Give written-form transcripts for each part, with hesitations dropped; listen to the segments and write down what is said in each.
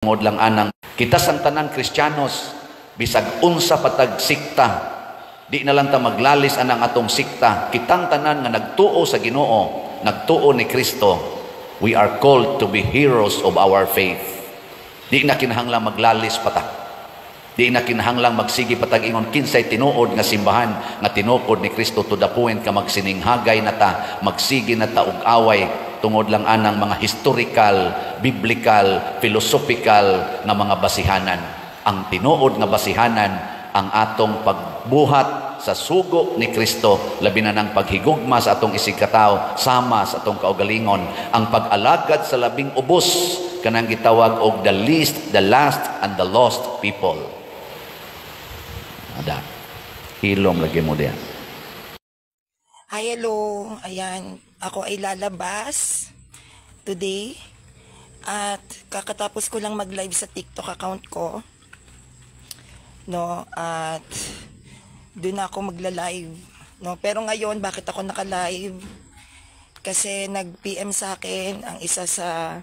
Tungod lang anang kita sang tanang Kristiyanos bisag unsa patag sikta, di na lang ta maglalis anang atong sikta. Kitang tanan nga nagtuo sa Ginoo, nagtuo ni Kristo, we are called to be heroes of our faith. Di na kinahanglang maglalis patag, di na kinahanglang magsigi patag ingon kinsay tinuod nga simbahan nga tinupod ni Kristo, to the point ka magsininghagay na ta, magsigi na ta og away tungod lang anang mga historical, biblical, philosophical nga mga basihanan. Ang tinuod nga basihanan ang atong pagbuhat sa sugo ni Kristo, labi na ng paghigugma sa atong isig katawo sama sa atong kaugalingon, ang pag-alagad sa labing ubos kanang gitawag og the least, the last, and the lost people. Ada hilom lagi mo diyan. Hi, hello. Ayan, ako ay lalabas today at kakatapos ko lang mag-live sa TikTok account ko. No, at doon ako magla-live. No, pero ngayon bakit ako naka-live? Kasi nag-PM sa akin ang isa sa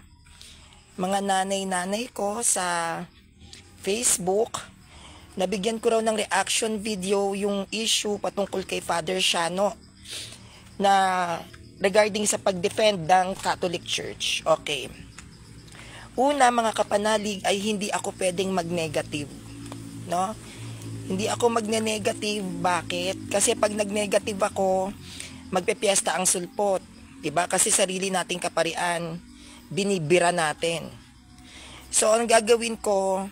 mga nanay-nanay ko sa Facebook. Nabigyan ko raw ng reaction video yung issue patungkol kay Father Shano na regarding sa pag-defend ng Catholic Church. Okay. Una, mga kapanalig, ay hindi ako pwedeng mag-negative. No? Hindi ako magne-negative. Bakit? Kasi pag nag-negative ako, magpepiesta ang sulpot. Diba? Kasi sarili nating kaparian, binibira natin. So, ang gagawin ko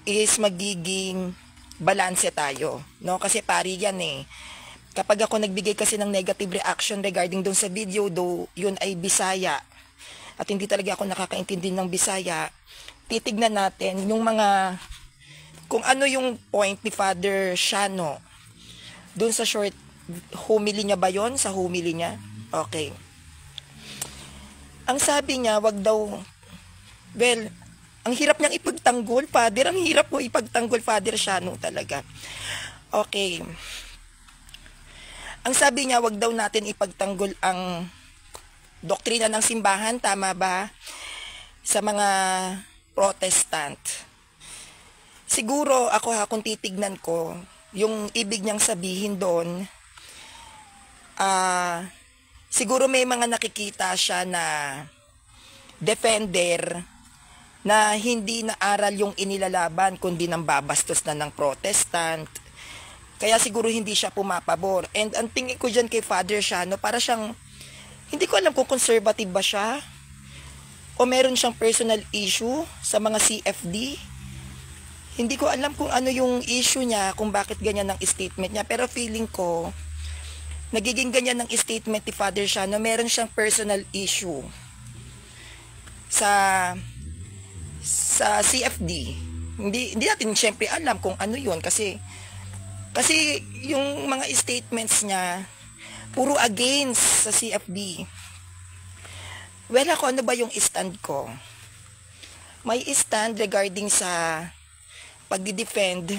is magiging balanse tayo. No? Kasi pari yan eh. Kapag ako nagbigay kasi ng negative reaction regarding doon sa video, though yun ay Bisaya, at hindi talaga ako nakakaintindi ng Bisaya, titignan natin yung mga, kung ano yung point ni Father Shano, doon sa short homily niya ba yun? Sa homily niya? Okay. Ang sabi niya, wag daw, well, ang hirap niyang ipagtanggol, Father, ang hirap mo ipagtanggol, Father Shano talaga. Okay. Ang sabi niya, wag daw natin ipagtanggol ang doktrina ng simbahan, tama ba? Sa mga Protestant. Siguro ako kung titignan ko, yung ibig niyang sabihin doon, siguro may mga nakikita siya na defender na hindi naaral yung inilalaban, kundi nang babastos na ng Protestant. Kaya siguro hindi siya pumapabor. And ang tingin ko dyan kay Father Shano, para siyang, hindi ko alam kung conservative ba siya, o meron siyang personal issue sa mga CFD. Hindi ko alam kung ano yung issue niya, kung bakit ganyan ang statement niya. Pero feeling ko, nagiging ganyan ang statement ni Father Shano, meron siyang personal issue sa CFD. Hindi natin siyempre alam kung ano yun, kasi yung mga statements niya, puro against sa CFD. Well, ako, ano ba yung stand ko? May stand regarding sa pagdi-defend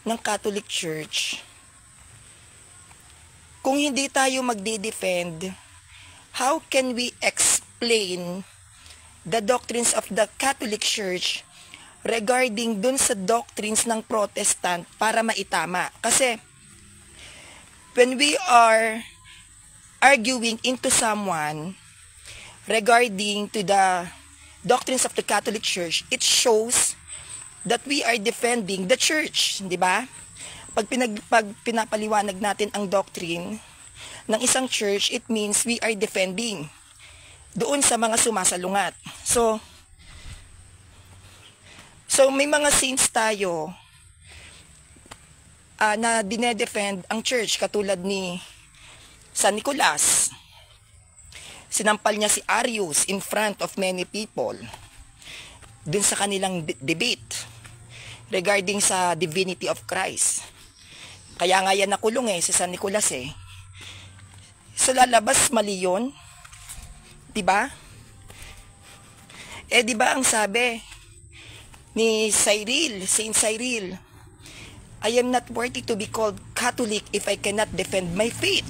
ng Catholic Church. Kung hindi tayo magdi-defend, how can we explain the doctrines of the Catholic Church regarding dun sa doctrines ng Protestant para maitama? Kasi when we are arguing into someone regarding to the doctrines of the Catholic Church, it shows that we are defending the church, di ba? Pag pinapaliwanag natin ang doctrine ng isang church, it means we are defending doon sa mga sumasalungat. So may mga saints tayo na dinedefend ang church, katulad ni San Nicolas. Sinampal niya si Arius in front of many people dun sa kanilang debate regarding sa divinity of Christ. Kaya nga yan nakulong si San Nicolas So lalabas mali yun, diba? Diba ang sabi ni Cyril, Saint Cyril, I am not worthy to be called Catholic if I cannot defend my faith.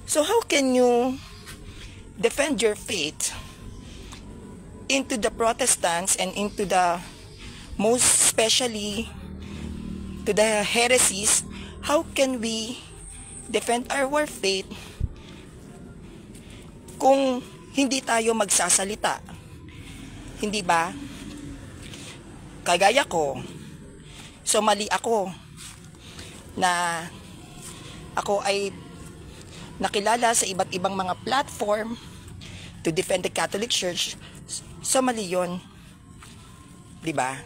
So how can you defend your faith into the Protestants and into the most especially to the heresies, how can we defend our faith kung hindi tayo magsasalita? Hindi ba? Kagaya ko, so mali ako na ako ay nakilala sa iba't ibang mga platform to defend the Catholic Church. So mali yun. Di ba?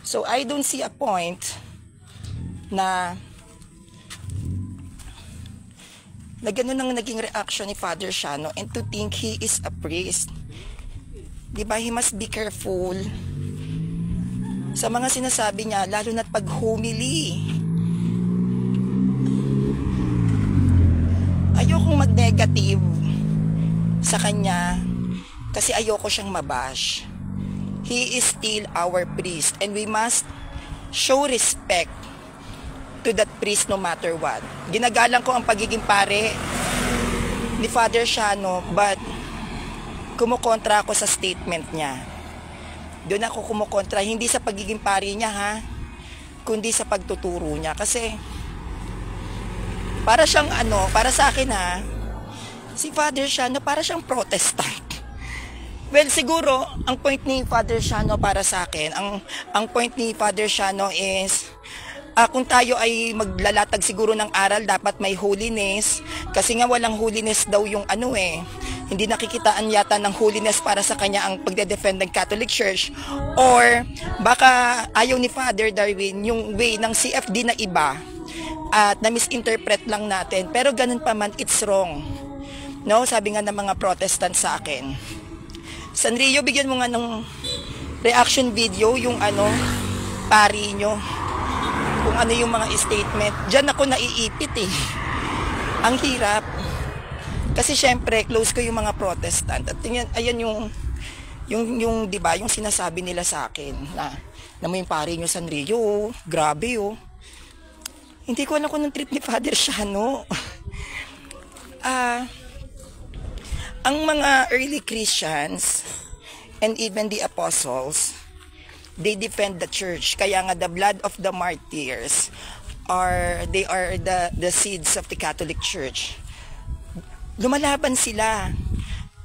So I don't see a point na ganun ang naging reaction ni Father Shano, and to think he is a priest. Di ba? He must be careful sa mga sinasabi niya, lalo na't pag humili. Ayokong mag-negative sa kanya kasi ayoko siyang mabash. He is still our priest and we must show respect to that priest no matter what. Ginagalang ko ang pagiging pare ni Father Shano, but kumukontra ako sa statement niya. Doon ako kumukontra, hindi sa pagiging pare niya ha, kundi sa pagtuturo niya. Kasi para siyang para sa akin ha, si Father Shano para siyang Protestant. Well, siguro ang point ni Father Shano para sa akin, ang point ni Father Shano is kung tayo ay maglalatag siguro ng aral, dapat may holiness. Kasi nga walang holiness daw yung hindi nakikitaan yata ng holiness para sa kanya ang pagde-defend ng Catholic Church. Or baka ayaw ni Father Darwin yung way ng CFD na iba at na-misinterpret lang natin. Pero ganun pa man, it's wrong. No, sabi nga ng mga Protestant sa akin. Sanrio, bigyan mo nga ng reaction video yung pari nyo. Kung ano yung mga statement. Diyan ako naiipit eh. Ang hirap. Kasi syempre, close ko yung mga Protestant. At ayan yung di ba, yung sinasabi nila sa akin na mo yung pari nyo Sanrio, grabe oh. Hindi ko alam kung ng trip ni Father Shano. Ang mga early Christians and even the apostles, they defend the church. Kaya nga the blood of the martyrs they are the seeds of the Catholic Church. Lumalaban sila,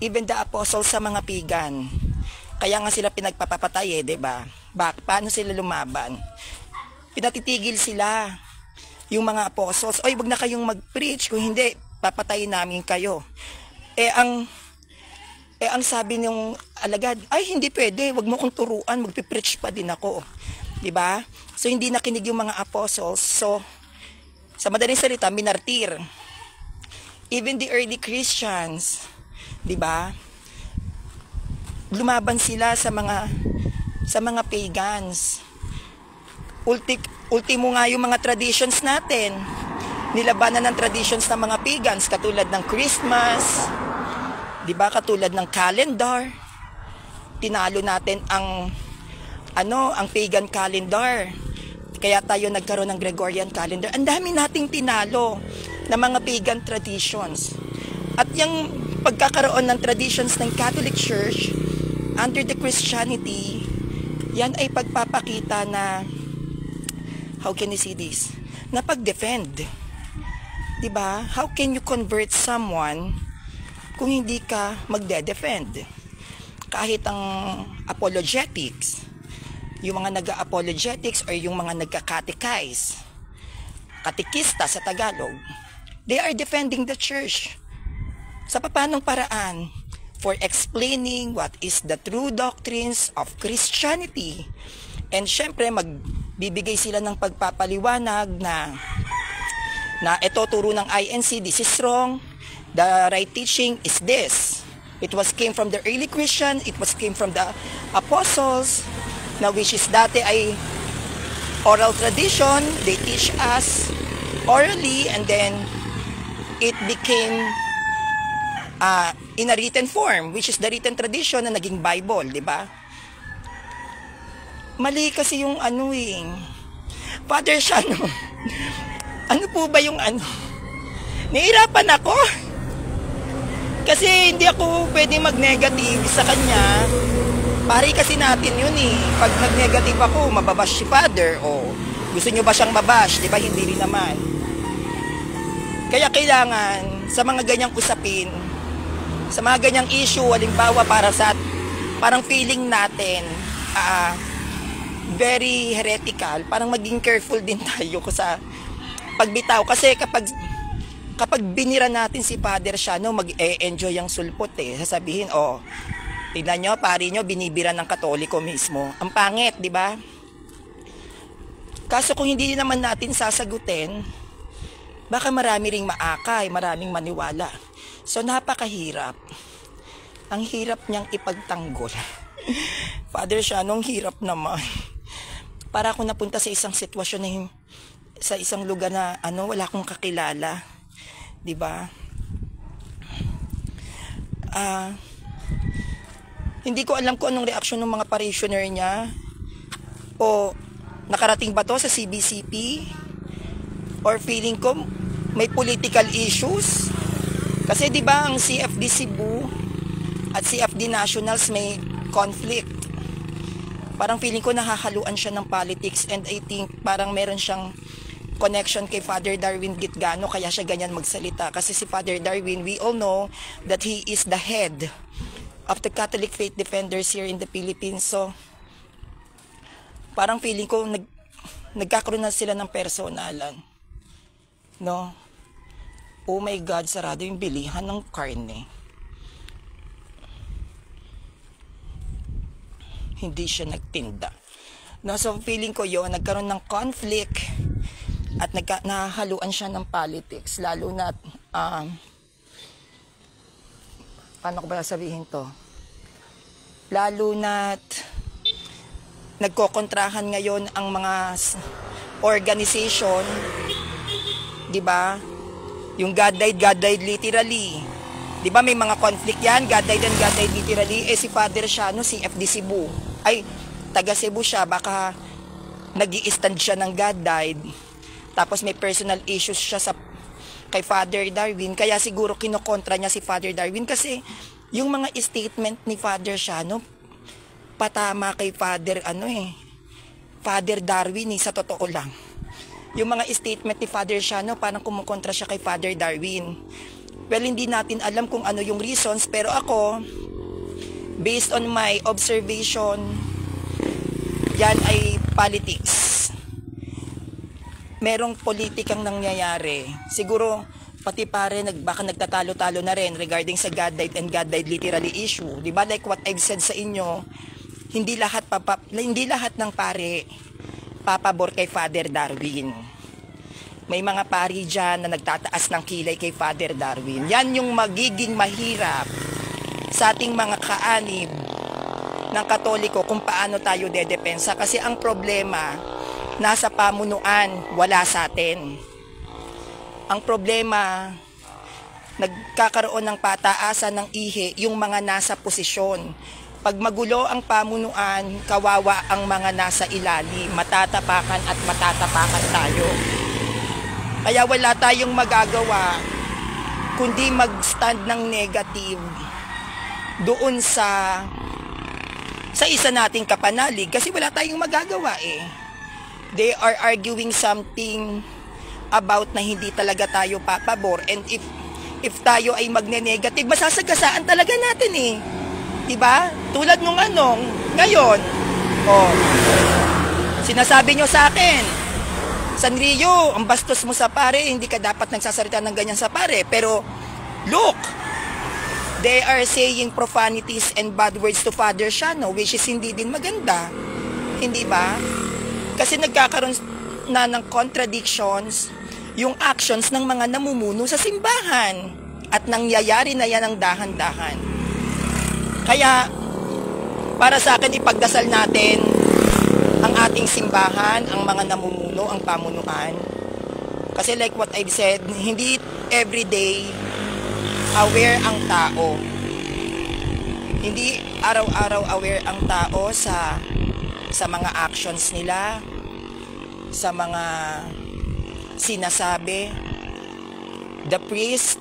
even the apostles sa mga pagan. Kaya nga sila pinagpapatay di ba? Paano sila lumaban? Pinatitigil sila yung mga apostles. Oy, wag na kayong mag-preach, kung hindi papatayin namin kayo. Ang sabi ng alagad, ay hindi pwede, wag mo kong turuan, magpipreach pa din ako. 'Di ba? So hindi nakinig yung mga apostles. So sa madaling salita, minartir. Even the early Christians, 'di ba? Lumaban sila sa mga pagans. Ultimo nga yung mga traditions natin. Nilabanan ng traditions ng mga pagans katulad ng Christmas, 'di ba, katulad ng calendar. Tinalo natin ang pagan calendar. Kaya tayo nagkaroon ng Gregorian calendar. Ang dami nating tinalo na mga pagan traditions. At yung pagkakaroon ng traditions ng Catholic Church under the Christianity, yan ay pagpapakita na, how can you see this? Na pag-defend. Diba? How can you convert someone kung hindi ka magde-defend? Kahit ang apologetics, yung mga nag-apologetics or yung mga nagka-catechize, katikista sa Tagalog, they are defending the church. Sa papanong paraan? For explaining what is the true doctrines of Christianity. And syempre, magbibigay sila ng pagpapaliwanag na ito turo ng INC, this is wrong, the right teaching is this. It came from the early Christian, came from the apostles, na which is dati ay oral tradition, they teach us orally, and then it became in a written form, which is the written tradition na naging Bible, di ba? Mali kasi yung Father Shano, ano po ba yung Nahirapan ako. Kasi hindi ako pwede mag-negative sa kanya. Pare kasi natin yun eh. Pag nag-negative ako, mababash si Father. O gusto nyo ba siyang mabash? Di ba? Hindi rin naman. Kaya kailangan sa mga ganyang usapin, sa mga ganyang issue, halimbawa parang feeling natin, very heretical, parang maging careful din tayo sa pagbitaw. Kasi kapag binira natin si Father Siano, mag-enjoy ang sulpot eh. Sasabihin, tignan nyo, pari nyo, binibira ng Katoliko mismo. Ang pangit, di ba? Kaso kung hindi naman natin sasagutin, baka marami ring maakay, maraming maniwala. So napakahirap. Ang hirap niyang ipagtanggol. Father Siano, ang hirap naman. Para ako napunta sa isang sitwasyon na sa isang lugar na wala akong kakilala. 'Di ba? Hindi ko alam kung anong reaksyon ng mga parishioner niya. O nakarating ba to sa CBCP? Or feeling ko may political issues? Kasi 'di ba ang CFD Cebu at CFD Nationals may conflict. Parang feeling ko nahahaluan siya ng politics, and I think parang meron siyang connection kay Father Darwin Gitgano, kaya siya ganyan magsalita. Kasi si Father Darwin, we all know that he is the head of the Catholic Faith Defenders here in the Philippines. So parang feeling ko nagkakaroon na sila ng personalan. No? Oh my God, sarado yung bilihan ng karne. Hindi siya nagtinda. No, so feeling ko yon, nagkaroon ng conflict at nahahaluan siya ng politics, lalo na paano ko ba sabihin to? Lalo na nagkokontrahan ngayon ang mga organization, 'di ba? Yung God died literally. 'Di ba may mga conflict 'yan, God died and God died literally. Si Father Siano, si FD Cebu. Ay, taga Cebu siya, baka nag-i-stand siya ng God died. Tapos may personal issues siya kay Father Darwin, kaya siguro kinokontra niya si Father Darwin kasi yung mga statement ni Father Siano patama kay Father Father Darwin sa totoo lang. Yung mga statement ni Father Siano parang kumukontra siya kay Father Darwin. Well, hindi natin alam kung ano yung reasons, pero ako, based on my observation, yan ay politics. Merong politikang nangyayari. Siguro, pati pare, baka nagtatalo-talo na rin regarding sa God died and God died literally issue. Diba? Like what I've said sa inyo, hindi lahat ng pare papabor kay Father Darwin. May mga pari dyan na nagtataas ng kilay kay Father Darwin. Yan yung magiging mahirap sa ating mga kaanib ng Katoliko kung paano tayo dedepensa. Kasi ang problema, nasa pamunuan, wala sa atin. Ang problema, nagkakaroon ng pataasan ng ihe yung mga nasa posisyon. Pag magulo ang pamunuan, kawawa ang mga nasa ilalim. Matatapakan at matatapakan tayo. Kaya wala tayong magagawa kundi mag-stand ng negative doon sa isa nating kapanalig kasi wala tayong magagawa eh. They are arguing something about na hindi talaga tayo papabor, and if tayo ay magne-negative, masasagasaan talaga natin eh. Diba? Tulad nung ngayon, sinasabi nyo sa akin, Sanrio, ang bastos mo sa pare, hindi ka dapat nagsasalita ng ganyan sa pare. Pero, look, they are saying profanities and bad words to Father Siano, which is hindi din maganda. Hindi ba? Kasi nagkakaroon na ng contradictions yung actions ng mga namumuno sa simbahan. At nangyayari na yan ng dahan-dahan. Kaya, para sa akin, ipagdasal natin ang ating simbahan, ang mga namumuno, ang pamunuan. Kasi like what I've said, hindi everyday aware ang tao. Hindi araw-araw aware ang tao sa mga actions nila, sa mga sinasabi. The priest,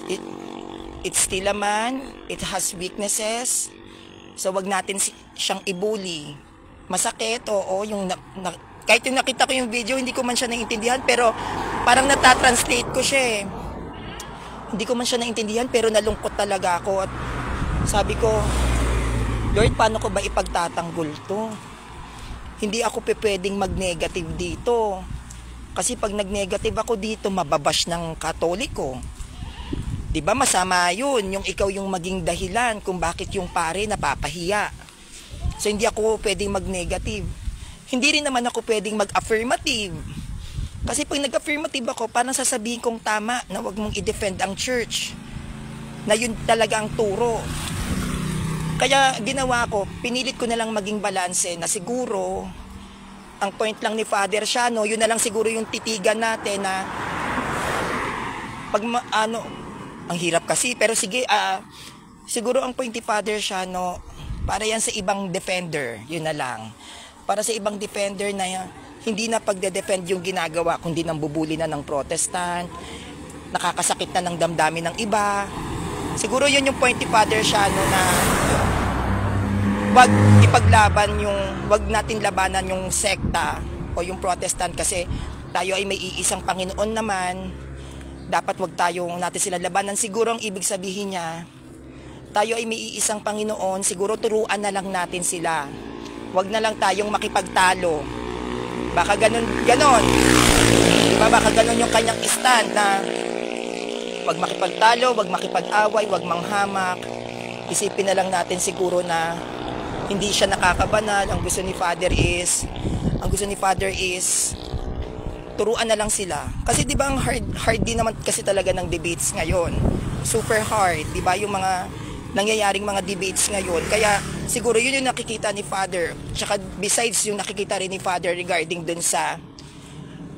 it's still a man, it has weaknesses. So wag natin siyang ibuli. Masakit, oo, kahit yung nakita ko yung video, hindi ko man siya naiintindihan, pero parang natatranslate ko siya eh. Hindi ko man siya naintindihan, pero nalungkot talaga ako. At sabi ko, Lord, paano ko ba ipagtatanggol to? Hindi ako pwedeng mag-negative dito. Kasi pag nag-negative ako dito, mababash ng Katoliko. Diba masama yun, yung ikaw yung maging dahilan kung bakit yung pare napapahiya. So hindi ako pwedeng mag-negative. Hindi rin naman ako pwedeng mag-affirmative. Kasi pag nag-affirmative ako, parang sasabihin kong tama na wag mong i-defend ang church. Na yun talaga ang turo. Kaya ginawa ko, pinilit ko na lang maging balanse na siguro, ang point lang ni Father Shano, yun na lang siguro yung titigan natin na pag ang hirap kasi, pero sige, siguro ang point ni Father Shano, para yan sa ibang defender, yun na lang. Para sa ibang defender na hindi na pagde-defend yung ginagawa, kundi nang bubuli na ng Protestant, nakakasakit na ng damdamin ng iba. Siguro yun yung point ni Father Shano na wag natin labanan yung sekta o yung Protestant kasi tayo ay may iisang Panginoon naman. Dapat wag natin sila labanan. Siguro ang ibig sabihin niya, tayo ay may iisang Panginoon, siguro turuan na lang natin sila. Wag na lang tayong makipagtalo. Baka ganon. Diba? Baka ganon yung kanyang stand na wag makipagtalo, wag makipag-away, wag manghamak. Isipin na lang natin siguro na hindi siya nakakabanal. Ang gusto ni Father is turuan na lang sila. Kasi 'di ba ang hard din naman kasi talaga ng debates ngayon. Super hard, 'di ba? Yung mga nangyayaring mga debates ngayon. Kaya siguro yun yung nakikita ni Father. Tsaka besides yung nakikita rin ni Father regarding dun sa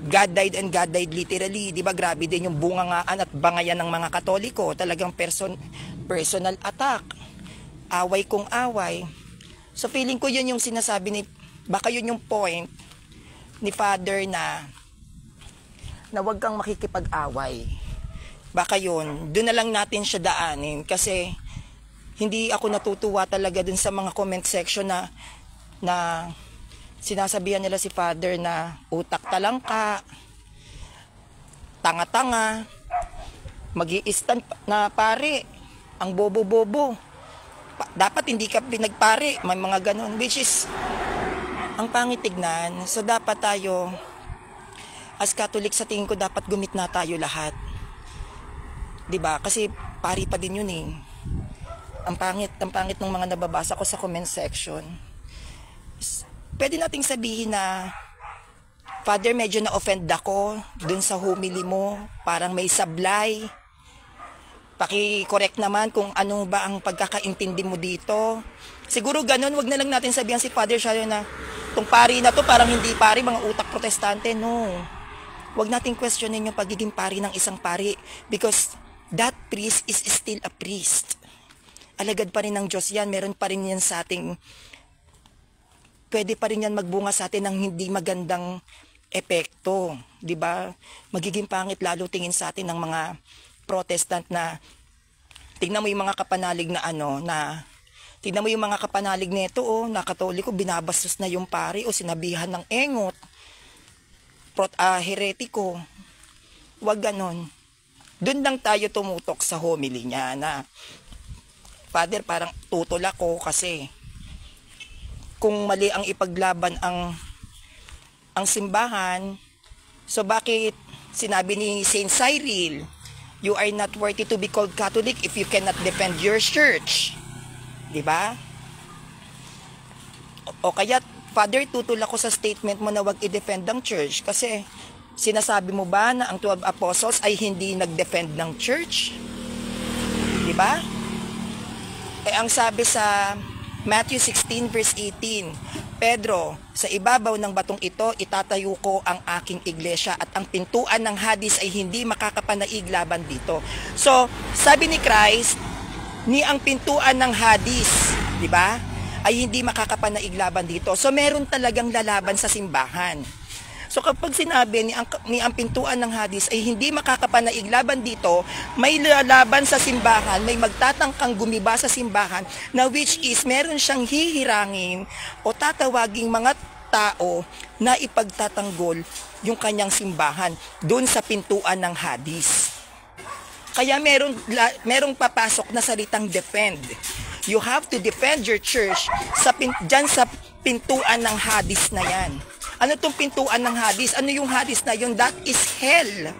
God died and God died literally. 'Di ba? Grabe din yung bungangaan at bangayan ng mga Katoliko. Talagang personal attack. Away kung away. So feeling ko yun yung sinasabi baka yun yung point ni Father na wag kang makikipag-away. Baka yun, doon na lang natin siya daanin kasi hindi ako natutuwa talaga dun sa mga comment section na sinasabihan nila si Father na utak talangka, tanga-tanga, mag-i-stand na pare, ang bobo-bobo. Dapat hindi ka pinagpare, may mga ganun, which is ang pangit tignan. So dapat tayo as Catholic, sa tingin ko dapat gumitna tayo lahat. 'Di ba? Kasi pari pa din 'yun eh. Ang pangit ng mga nababasa ko sa comment section. Pwede nating sabihin na Father, medyo na-offend ako dun sa homily mo, parang may sablay. Paki-correct naman kung ano ba ang pagkakaintindi mo dito. Siguro ganun, wag na lang natin sabihan si Father Shano na tong pari na to parang hindi pari, mga utak protestante. No. Wag nating questionin yung pagiging pari ng isang pari because that priest is still a priest. Alagad pa rin ng Diyos yan. Meron pa rin yan sa ating, pwede pa rin yan magbunga sa atin ng hindi magandang epekto. Diba? Magiging pangit lalo tingin sa atin ng mga Protestant na, tingnan mo yung mga kapanalig na tingnan mo yung mga kapanalig nito, na Katoliko, binabastos na yung pari o sinabihan ng engot. Heretiko. Wag ganon. Doon lang tayo tumutok sa homily niya na Father, parang tutol ako kasi kung mali ang ipaglaban ang simbahan, so bakit sinabi ni Saint Cyril, you are not worthy to be called Catholic if you cannot defend your church. Diba? O kaya, Father, tutol ako sa statement mo na wag i-defend ang church kasi sinasabi mo ba na ang 12 apostles ay hindi nag-defend ng church? Diba? Eh, ang sabi sa Matthew 16 verse 18, Pedro, sa ibabaw ng batong ito, itatayo ko ang aking iglesia at ang pintuan ng Hades ay hindi makakapanaig laban dito. So, sabi ni Christ, ni ang pintuan ng Hades, di ba, ay hindi makakapanaig laban dito. So, meron talagang lalaban sa simbahan. So kapag sinabi ni ang pintuan ng hadis ay hindi makakapanaig laban dito, may lalaban sa simbahan, may magtatangkang gumiba sa simbahan na which is meron siyang hihirangin o tatawaging mga tao na ipagtatanggol yung kanyang simbahan doon sa pintuan ng hadis. Kaya merong papasok na salitang defend. You have to defend your church dyan sa pintuan ng hadis na yan. Ano tong pintuan ng hadis? Ano yung hadis na yun? That is hell.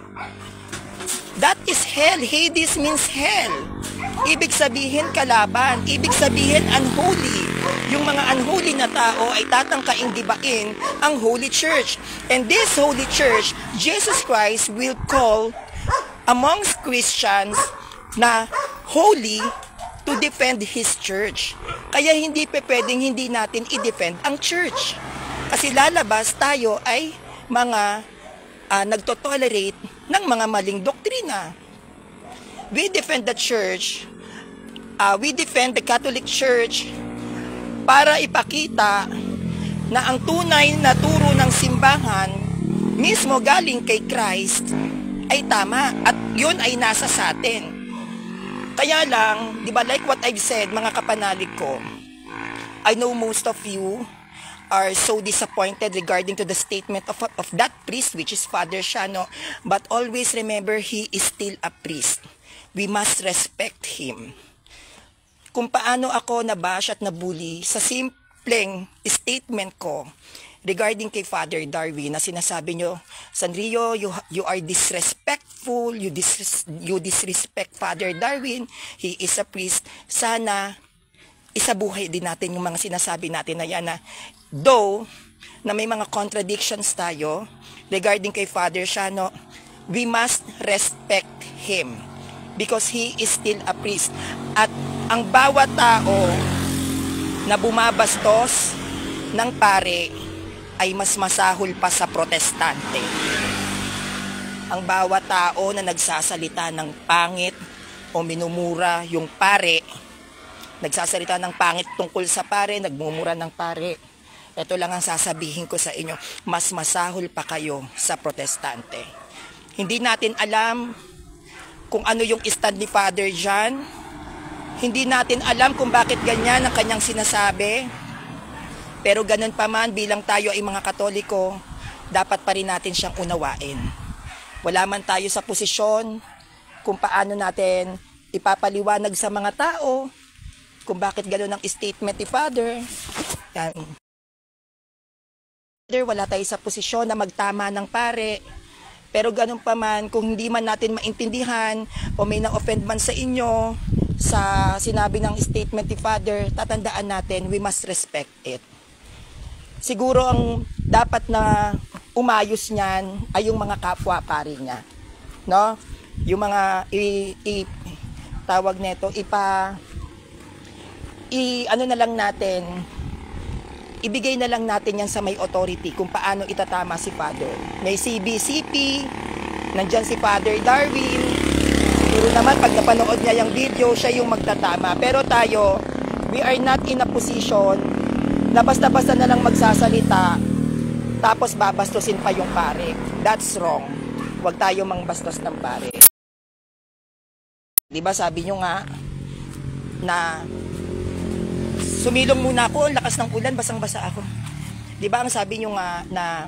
That is hell. Hades means hell. Ibig sabihin kalaban. Ibig sabihin unholy. Yung mga unholy na tao ay tatangkaing gibain ang Holy Church. And this Holy Church, Jesus Christ will call amongst Christians na holy to defend His church. Kaya hindi pwedeng hindi natin i-defend ang church. Kasi lalabas tayo ay mga nagtotolerate ng mga maling doktrina. We defend the church, we defend the Catholic Church para ipakita na ang tunay na turo ng simbahan mismo galing kay Christ ay tama at yun ay nasa sa atin. Kaya lang, di ba, like what I've said, mga kapanalig ko, I know most of you are so disappointed regarding to the statement of that priest, which is Father Shano, but always remember, he is still a priest. We must respect him. Kung paano ako nabash at nabully sa simpleng statement ko regarding kay Father Darwin na sinasabi nyo, Sanrio, you are disrespectful, you disrespect Father Darwin, he is a priest. Sana isabuhay din natin yung mga sinasabi natin na yan na though na may mga contradictions tayo regarding kay Father Shano, we must respect him because he is still a priest. At ang bawat tao na bumabastos ng pare ay mas masahol pa sa protestante. Ang bawat tao na nagsasalita ng pangit o minumura yung pare, nagsasalita ng pangit tungkol sa pare, nagmumura ng pare, ito lang ang sasabihin ko sa inyo, mas masahol pa kayo sa protestante. Hindi natin alam kung ano yung stand ni Father John, hindi natin alam kung bakit ganyan ang kanyang sinasabi. Pero ganun pa man, bilang tayo ay mga Katoliko, dapat pa rin natin siyang unawain. Wala man tayo sa posisyon kung paano natin ipapaliwanag sa mga tao kung bakit ganun ang statement ni Father. Yan. Wala tayo sa posisyon na magtama ng pare. Pero ganun pa man, kung hindi man natin maintindihan o may na-offend man sa inyo sa sinabi ng statement ni Father, tatandaan natin, we must respect it. Siguro ang dapat na umayos niyan ay yung mga kapwa-pari niya. No? Yung mga tawag nito, ano na lang natin, ibigay na lang natin yan sa may authority kung paano itatama si Father. May CBCP, nandyan si Father Darwin. Siguro naman pag napanood niya yung video, siya yung magtatama. Pero tayo, we are not in a position na basta-basta na lang magsasalita tapos babastusin pa yung pare. That's wrong. Huwag tayo mangbastos ng pare. Diba sabi nyo nga na sumilong muna ako, lakas ng ulan, basang-basa ako. Diba ang sabi nyo nga na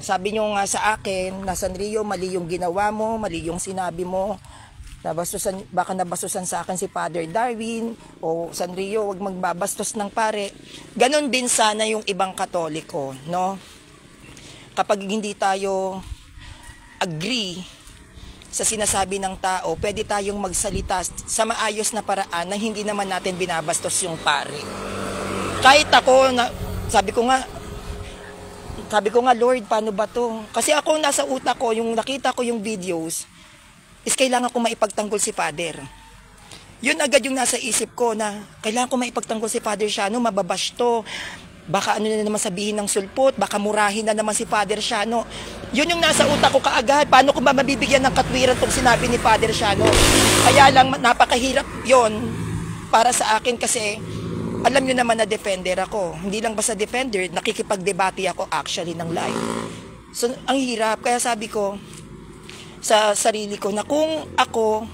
sabi nyo nga sa akin na Sanrio, mali yung ginawa mo, mali yung sinabi mo, baka nabastusan sa akin si Father Darwin o Sanrio, wag magbabastos ng pare. Ganon din sana yung ibang Katoliko, no? Kapag hindi tayo agree sa sinasabi ng tao, pwede tayong magsalita sa maayos na paraan na hindi naman natin binabastos yung pare. Kahit ako, sabi ko nga, Lord, paano ba to? Kasi ako nasa utak ko, yung nakita ko yung videos, is kailangan ko maipagtanggol si Father. Yun agad yung nasa isip ko na kailangan ko maipagtanggol si Father Shano, mababash to. Baka ano na naman sabihin ng sulpot, baka murahin na naman si Father Shano. Yun yung nasa utak ko kaagad. Paano ko ba mabibigyan ng katwiran itong sinabi ni Father Shano? Kaya lang napakahirap yon para sa akin kasi Alam nyo naman na defender ako. Hindi lang basta defender, nakikipagdebate ako actually ng live. So, ang hirap. Kaya sabi ko sa sarili ko na kung ako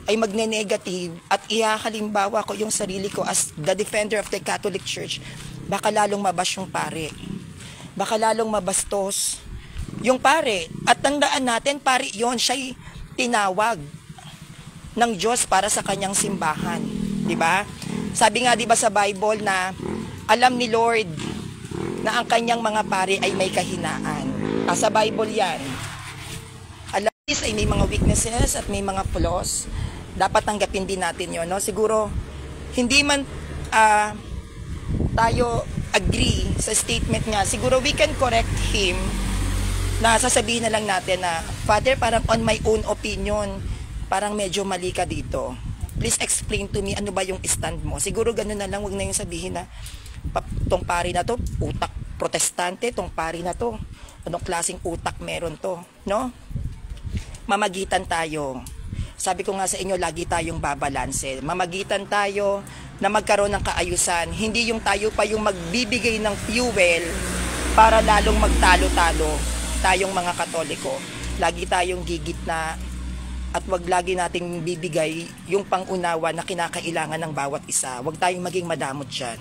ay magne-negative at ihahalimbawa ko yung sarili ko as the defender of the Catholic Church, baka lalong mabas yung pare. Baka lalong mabastos yung pare. At tandaan natin, pare yon, siya'y tinawag ng Diyos para sa kanyang simbahan. Diba? Sabi nga diba sa Bible na alam ni Lord na ang kanyang mga pare ay may kahinaan. Sa Bible yan. Alam ay may mga weaknesses at may mga flaws. Dapat tanggapin din natin yun. No? Siguro, hindi man tayo agree sa statement niya. Siguro we can correct him na sasabihin na lang natin na, Father, parang on my own opinion, parang medyo mali ka dito. Please explain to me ano ba yung stand mo. Siguro ganun na lang, wag na yung sabihin na tong pari na to, utak protestante, tong pari na to, anong klaseng utak meron to, no? Mamagitan tayo. Sabi ko nga sa inyo, lagi tayong babalanse. Mamagitan tayo na magkaroon ng kaayusan. Hindi yung tayo pa yung magbibigay ng fuel para lalong magtalo-talo tayong mga Katoliko. Lagi tayong gigitna at wag lagi nating bibigay yung pangunawa na kinakailangan ng bawat isa. Wag tayong maging madamot dyan.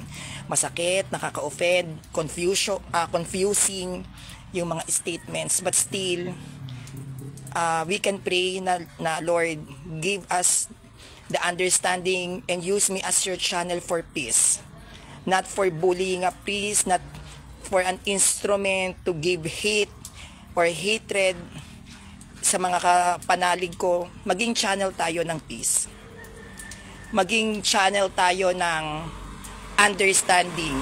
Masakit, nakaka-offend, confusing yung mga statements. But still, we can pray na Lord, give us the understanding and use me as your channel for peace. Not for bullying a priest, not for an instrument to give hate or hatred sa mga kapanalig ko. Maging channel tayo ng peace. Maging channel tayo ng understanding.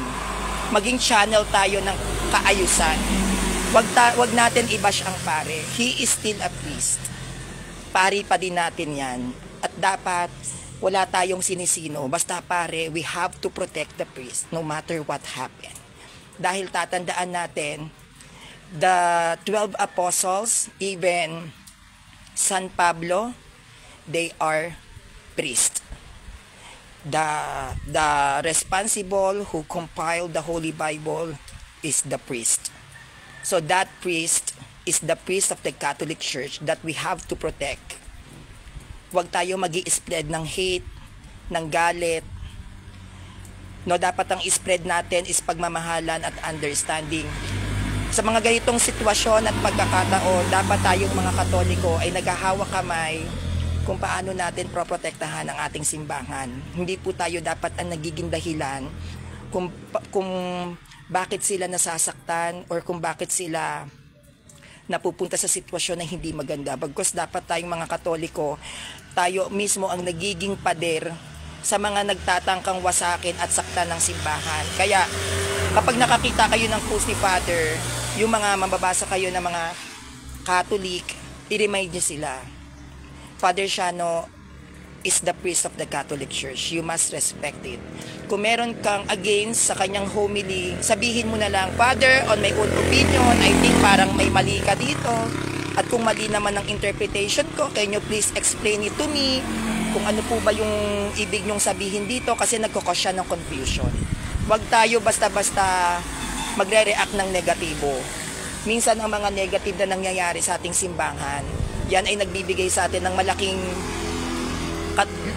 Maging channel tayo ng kaayusan. Wag natin i-bash ang pare. He is still a priest. Pari pa din natin yan. At dapat wala tayong sinisino. Basta pare, we have to protect the priest no matter what happened. Dahil tatandaan natin, the 12 apostles, even San Pablo, they are priests. The responsible who compiled the Holy Bible is the priest. So that priest is the priest of the Catholic Church that we have to protect. Huwag tayo magi-spread ng hate, ng galit. No, dapat ang spread natin is pagmamahalan at understanding. Sa mga ganitong sitwasyon at pagkakataon, dapat tayong mga Katoliko ay naghahawak kamay kung paano natin proprotektahan ang ating simbahan. Hindi po tayo dapat ang nagiging dahilan kung bakit sila nasasaktan or kung bakit sila napupunta sa sitwasyon na hindi maganda. Bagkus dapat tayong mga Katoliko, tayo mismo ang nagiging pader sa mga nagtatangkang wasakin at saktan ng simbahan. Kaya kapag nakakita kayo ng post ni Father, yung mga mababasa kayo ng mga Catholic, i-remind nyo sila, Father Shano is the priest of the Catholic Church. You must respect it. Kung meron kang against sa kanyang homily, sabihin mo na lang, Father, on my own opinion, I think parang may mali ka dito. At kung mali naman ang interpretation ko, can you please explain it to me? Kung ano po ba yung ibig nyong sabihin dito, kasi nagkakos siya ng confusion. Huwag tayo basta-basta magre-react ng negatibo. Minsan ang mga negative na nangyayari sa ating simbahan, yan ay nagbibigay sa atin ng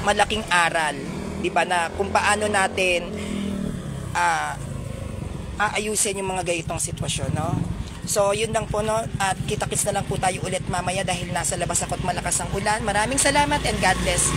malaking aral, di ba, na kung paano natin aayusin yung mga ganitong sitwasyon, no? So, yun lang po, no? At kita-kits na lang po tayo ulit mamaya dahil nasa labas ako at malakas ang ulan. Maraming salamat and God bless.